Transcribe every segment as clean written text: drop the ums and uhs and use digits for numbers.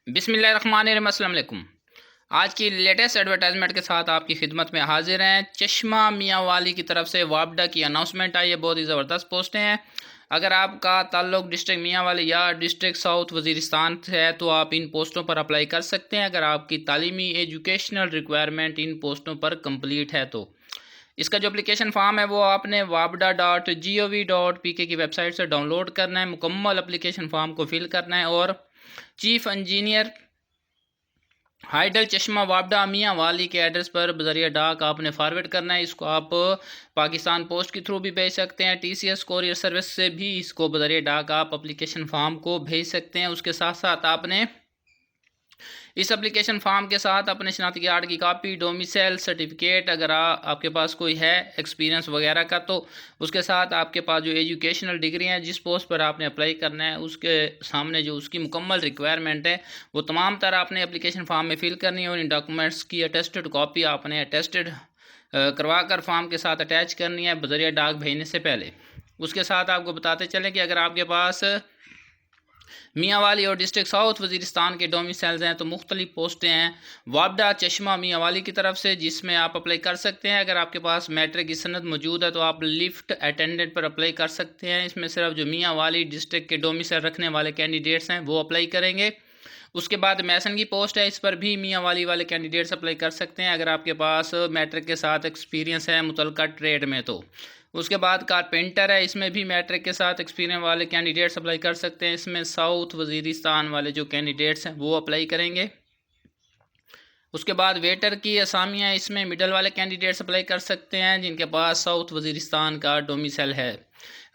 बिस्मिल्लाहिर्रहमानिर्रहीम। अस्सलाम वालेकुम। आज की लेटेस्ट एडवर्टाइजमेंट के साथ आपकी खिदमत में हाजिर हैं। चश्मा मियाँ वाली की तरफ से वापडा की अनाउंसमेंट आई है। बहुत ही ज़बरदस्त पोस्टें हैं। अगर आपका ताल्लुक डिस्ट्रिक्ट मियाँ वाली या डिस्ट्रिक्ट साउथ वज़ीरिस्तान से है तो आप इन पोस्टों पर अप्लाई कर सकते हैं। अगर आपकी तालीमी एजुकेशनल रिक्वायरमेंट इन पोस्टों पर कंप्लीट है तो इसका जो एप्लीकेशन फॉर्म है वो आपने wapda.gov.pk की वेबसाइट से डाउनलोड करना है। मुकम्मल एप्लीकेशन फॉर्म को फिल करना है और चीफ इंजीनियर हाइडल चश्मा वापडा मियाँ वाली के एड्रेस पर बजरिया डाक आपने फॉरवर्ड करना है। इसको आप पाकिस्तान पोस्ट के थ्रू भी भेज सकते हैं। टीसीएस कोरियर सर्विस से भी इसको बजरिया डाक आप एप्लीकेशन फॉर्म को भेज सकते हैं। उसके साथ साथ आपने इस एप्लीकेशन फॉर्म के साथ अपने शनाख्ती कार्ड की कापी, डोमिसाइल सर्टिफिकेट अगर आपके पास कोई है एक्सपीरियंस वगैरह का, तो उसके साथ आपके पास जो एजुकेशनल डिग्री हैं जिस पोस्ट पर आपने अप्लाई करना है उसके सामने जो उसकी मुकम्मल रिक्वायरमेंट है वो तमाम तरह आपने एप्लीकेशन फॉर्म में फिल करनी है और इन डॉक्यूमेंट्स की अटेस्टेड कॉपी आपने अटेस्टेड करवा कर फॉर्म के साथ अटैच करनी है बजरिया डाक भेजने से पहले। उसके साथ आपको बताते चलें कि अगर आपके पास मियाँ वाली और डिस्ट्रिक्ट साउथ वज़ीरिस्तान के डोमिसाइल्स हैं तो मुख्तलिफ पोस्टें हैं वापडा चश्मा मियाँ वाली की तरफ से जिसमें आप अप्लाई कर सकते हैं। अगर आपके पास मैट्रिक की सनद मौजूद है तो आप लिफ्ट अटेंडेंट पर अप्लाई कर सकते हैं। इसमें सिर्फ जो मियाँ वाली डिस्ट्रिक्ट के डोमिसाइल रखने वाले कैंडिडेट्स हैं वो अप्लाई करेंगे। उसके बाद मैसन की पोस्ट है, इस पर भी मियाँ वाली वाले कैंडिडेट्स अप्लाई कर सकते हैं अगर आपके पास मैट्रिक के साथ एक्सपीरियंस है मुतलका ट्रेड में तो। उसके बाद कारपेंटर है, इसमें भी मैट्रिक के साथ एक्सपीरियंस वाले कैंडिडेट्स अप्लाई कर सकते हैं। इसमें साउथ वज़ीरिस्तान वाले जो कैंडिडेट्स हैं वो अप्लाई करेंगे। उसके बाद वेटर की असामियाँ, इसमें मिडल वाले कैंडिडेट्स अप्लाई कर सकते हैं जिनके पास साउथ वज़ीरिस्तान का डोमिसाइल है।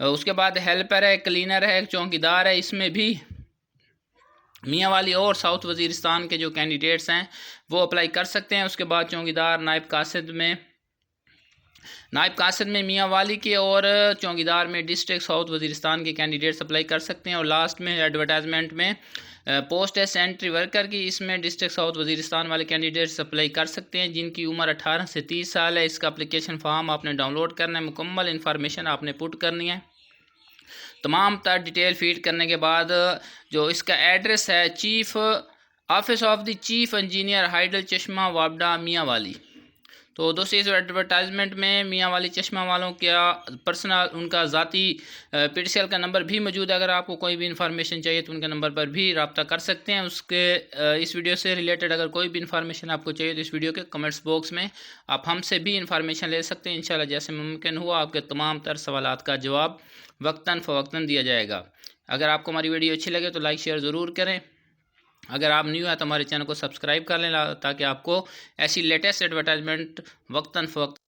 उसके बाद हेल्पर है, क्लीनर है, चौकीदार है, इसमें भी मियाँ वाली और साउथ वज़ीरिस्तान के जो कैंडिडेट्स हैं वो अप्लाई कर सकते हैं। उसके बाद चौकीदार, नायब कासिद में मियाँ वाली के और चौकीदार में डिस्ट्रिक्ट साउथ वज़ीरिस्तान के कैंडिडेट्स अप्लाई कर सकते हैं। और लास्ट में एडवर्टाइजमेंट में पोस्ट है सेंट्री वर्कर की, इसमें डिस्ट्रिक्ट साउथ वज़ीरिस्तान वाले कैंडिडेट्स अप्लाई कर सकते हैं जिनकी उम्र 18 से 30 साल है। इसका एप्लीकेशन फॉर्म आपने डाउनलोड करना है, मुकम्मल इन्फॉर्मेशन आपने पुट करनी है। तमाम तर डिटेल फीड करने के बाद जो इसका एड्रेस है chief office of the chief engineer hydel चश्मा वापडा मियाँ वाली। तो दोस्तों इस एडवर्टाइजमेंट में मियाँ वाली चश्मा वालों का पर्सनल उनका ज़ाती पीटीसीएल का नंबर भी मौजूद है। अगर आपको कोई भी इन्फॉर्मेशन चाहिए तो उनके नंबर पर भी रब्ता कर सकते हैं। उसके इस वीडियो से रिलेटेड अगर कोई भी इन्फॉर्मेशन आपको चाहिए तो इस वीडियो के कमेंट्स बॉक्स में आप हमसे भी इन्फॉर्मेशन ले सकते हैं। इंशाल्लाह जैसे मुमकिन हुआ आपके तमाम तर सवालात का जवाब वक्तन फ़वक्तन दिया जाएगा। अगर आपको हमारी वीडियो अच्छी लगे तो लाइक शेयर ज़रूर करें। अगर आप न्यू है तो हमारे चैनल को सब्सक्राइब कर लें ताकि आपको ऐसी लेटेस्ट एडवर्टाइजमेंट वक्तन फ़वक्तन